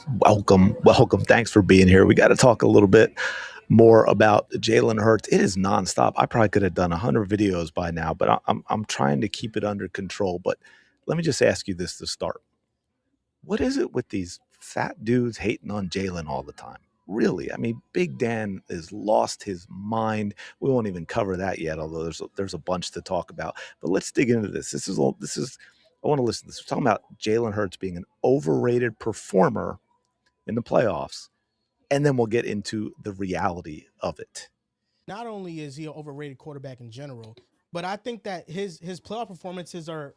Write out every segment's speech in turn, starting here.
Welcome. Welcome. Thanks for being here. We got to talk a little bit more about Jalen Hurts. It is nonstop. I probably could have done 100 videos by now, but I'm trying to keep it under control. But let me just ask you this to start. What is it with these fat dudes hating on Jalen all the time? Really? I mean, Big Dan has lost his mind. We won't even cover that yet, although there's a bunch to talk about. But let's dig into this. This is I want to listen to this. We're talking about Jalen Hurts being an overrated performer in the playoffs, and then we'll get into the reality of it. Not only is he an overrated quarterback in general, but I think that his playoff performances are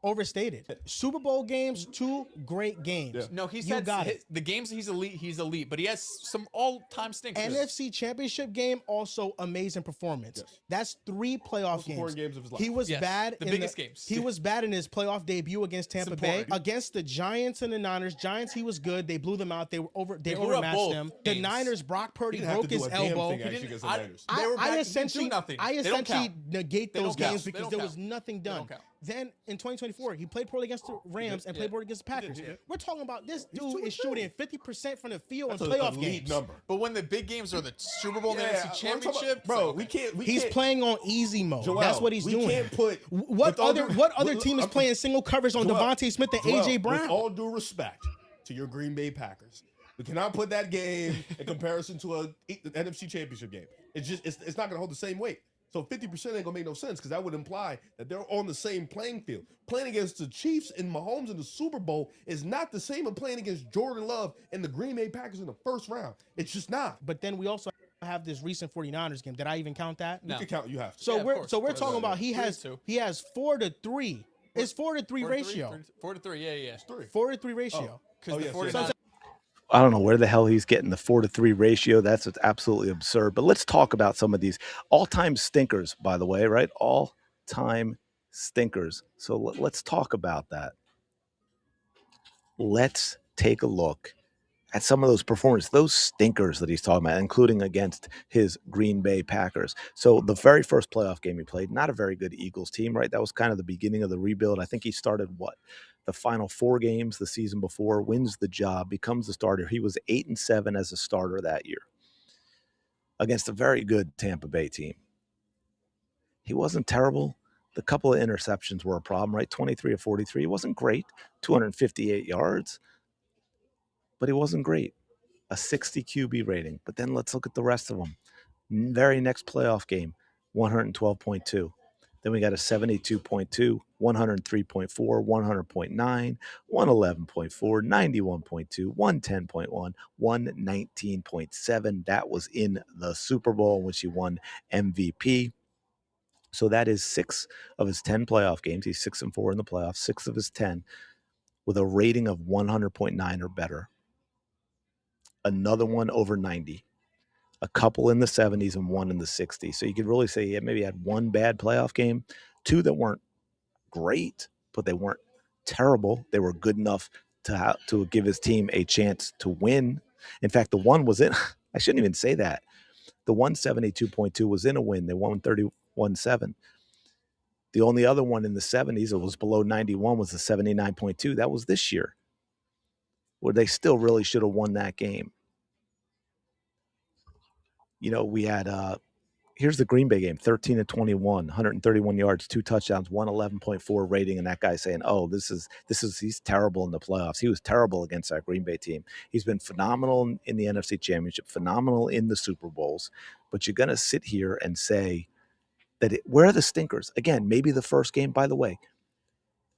overstated. Super Bowl games, two great games. Yeah. No, he's You had got it. the games he's elite, but he has some all-time stinkers. NFC Championship game, also amazing performance. Yes. That's three playoff games of his life. He was Yes, bad the in biggest games. He was bad in his playoff debut against Tampa Bay. important. Against the Giants and the Niners. Giants, he was good. They blew them out. They blew up overmatched both them. The games. Niners, Brock Purdy He didn't have broke to do his a damn elbow. thing actually against the Niners. They were back, I they essentially, didn't do nothing. I They don't essentially count. negate They those don't count. games They because don't there count. was nothing They done. don't count. Then in 2024, he played poorly against the Rams and played poorly against the Packers. Yeah. We're talking about this He's dude is 2-2. shooting 50% from the field That's in an playoff elite games. number. But when the big games are the Super Bowl and the NFC I'm talking about- Championship, bro. okay. We can't. He's playing on easy mode. Joel, That's what he's doing. We can't put What other team is playing single coverage on Joel, Devontae Smith and Joel, AJ Brown? With all due respect to your Green Bay Packers, we cannot put that game in comparison to an NFC Championship game. It's not going to hold the same weight. So 50% ain't gonna make no sense because that would imply that they're on the same playing field. Playing against the Chiefs and Mahomes in the Super Bowl is not the same as playing against Jordan Love and the Green Bay Packers in the first round. It's just not. But then we also have this recent 49ers game. Did I even count that? No. You can count. You have to. So Yeah, of we're course. we're talking about he 3-2. has 4-3. It's 4-3 4-3, ratio. 4-3, yeah. 4-3 ratio. Because the yes, 49ers. I don't know where the hell he's getting the 4-3 ratio. That's absolutely absurd. But let's talk about some of these all-time stinkers, by the way, right? All-time stinkers. So let's talk about that. Let's take a look at some of those performances, those stinkers that he's talking about, including against his Green Bay Packers. So the very first playoff game he played, not a very good Eagles team, right? That was kind of the beginning of the rebuild. I think he started the final 4 games the season before, wins the job, becomes the starter. He was 8-7 as a starter that year against a very good Tampa Bay team. He wasn't terrible. The couple of interceptions were a problem, right? 23 of 43. He wasn't great. 258 yards, but he wasn't great. A 60 QB rating. But then let's look at the rest of them. Very next playoff game, 112.2. Then we got a 72.2, 103.4, 100.9, 111.4, 91.2, 110.1, 119.7. That was in the Super Bowl in which he won MVP. So that is 6 of his 10 playoff games. He's 6-4 in the playoffs, 6 of his 10 with a rating of 100.9 or better. Another one over 90. A couple in the 70s and one in the 60s. So you could really say he maybe had one bad playoff game, 2 that weren't great, but they weren't terrible. They were good enough to give his team a chance to win. In fact, the one was in, I shouldn't even say that. The 172.2 was in a win. They won 31-7. The only other one in the 70s that was below 91 was the 79.2. That was this year, where they still really should have won that game. You know, we had here's the Green Bay game, 13-21, 131 yards, 2 touchdowns, 111.4 rating, and that guy saying, "Oh, he's terrible in the playoffs." He was terrible against that Green Bay team. He's been phenomenal in the NFC Championship, phenomenal in the Super Bowls, but you're going to sit here and say that where are the stinkers? Again, maybe the first game, by the way,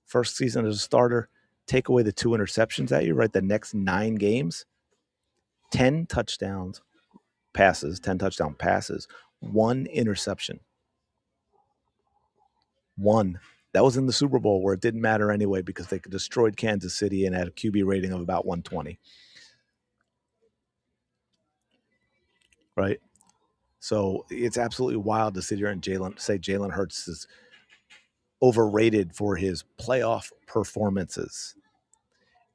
first season as a starter, take away the 2 interceptions that year, right? The next 9 games, 10 touchdowns, 10 touchdown passes, 1 interception. 1. That was in the Super Bowl where it didn't matter anyway because they destroyed Kansas City and had a QB rating of about 120. Right? So it's absolutely wild to sit here and say Jalen Hurts is overrated for his playoff performances.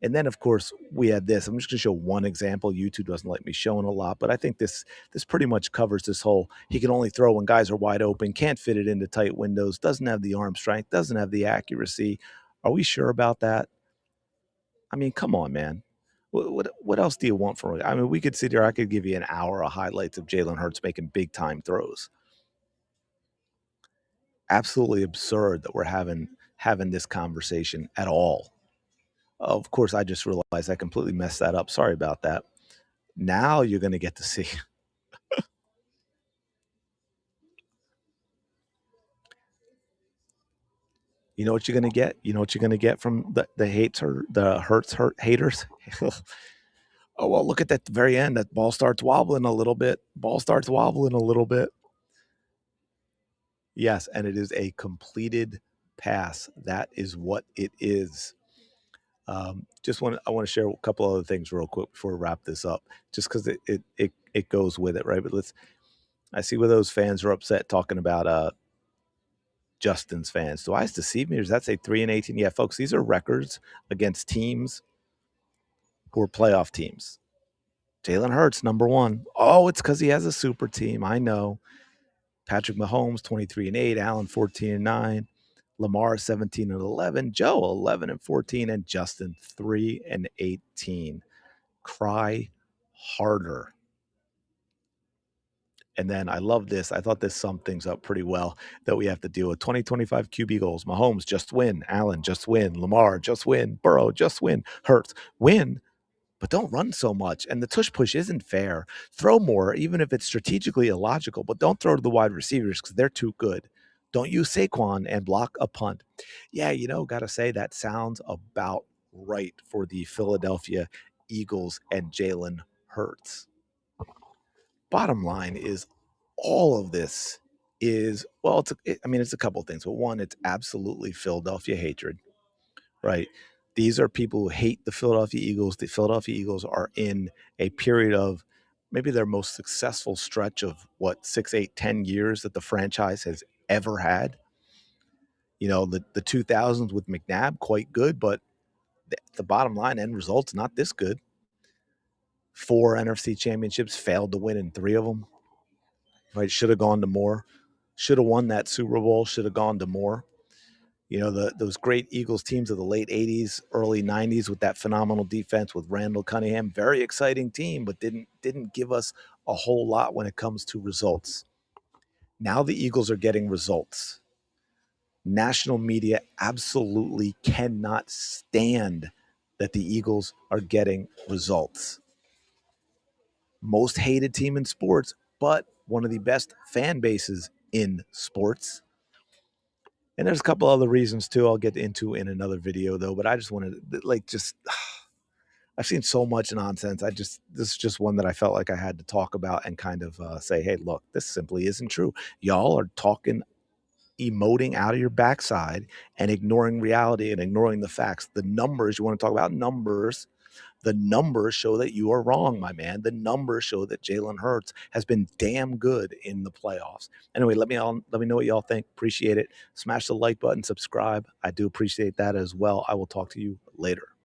And then, of course, we had this. I'm just going to show one example. YouTube doesn't like me showing a lot, but I think this pretty much covers this whole he can only throw when guys are wide open, can't fit it into tight windows, doesn't have the arm strength, doesn't have the accuracy. Are we sure about that? I mean, come on, man. What else do you want from it? I mean, we could sit here. I could give you an hour of highlights of Jalen Hurts making big time throws. Absolutely absurd that we're having this conversation at all. Of course, I just realized I completely messed that up. Sorry about that. Now you're going to get to see. You know what you're going to get? You know what you're going to get from the hates or the hurt haters? Oh, well, look at that very end. That ball starts wobbling a little bit. Ball starts wobbling a little bit. Yes, and it is a completed pass. That is what it is. I want to share a couple other things real quick before we wrap this up, just because it goes with it, right? But I see where those fans are upset talking about Justin's fans. Do eyes deceive me, or does that say 3-18? Yeah, folks, these are records against teams who are playoff teams. Jalen Hurts, number one. Oh, it's because he has a super team. I know. Patrick Mahomes, 23-8, Allen 14-9, Lamar 17-11, Joe 11-14, and Justin 3-18. Cry harder. And then I love this. I thought this summed things up pretty well that we have to deal with. 2025 QB goals. Mahomes, just win. Allen, just win. Lamar, just win. Burrow, just win. Hurts, win, but don't run so much. And the tush push isn't fair. Throw more, even if it's strategically illogical, but don't throw to the wide receivers because they're too good. Don't use Saquon and block a punt. Yeah, got to say that sounds about right for the Philadelphia Eagles and Jalen Hurts. Bottom line is all of this is, well, it's a couple of things. But one, it's absolutely Philadelphia hatred, right? These are people who hate the Philadelphia Eagles. The Philadelphia Eagles are in a period of maybe their most successful stretch of 6, 8, 10 years that the franchise has ever had. The 2000s with McNabb, quite good, but the bottom line end results, not this good. 4 NFC championships, failed to win in 3 of them. Right? Should have gone to more. Should have won that Super Bowl. Should have gone to more. Those great Eagles teams of the late 80s, early 90s with that phenomenal defense with Randall Cunningham. Very exciting team, but didn't give us a whole lot when it comes to results. Now the Eagles are getting results. National media absolutely cannot stand that the Eagles are getting results. Most hated team in sports, but one of the best fan bases in sports. And there's a couple other reasons too I'll get into in another video though, but I just wanted I've seen so much nonsense. This is just one that I felt like I had to talk about and kind of say, hey, look, this simply isn't true. Y'all are talking, emoting out of your backside and ignoring reality and ignoring the facts. The numbers, you want to talk about numbers, the numbers show that you are wrong, my man. The numbers show that Jalen Hurts has been damn good in the playoffs. Anyway, let me know what y'all think. Appreciate it. Smash the like button, subscribe. I do appreciate that as well. I will talk to you later.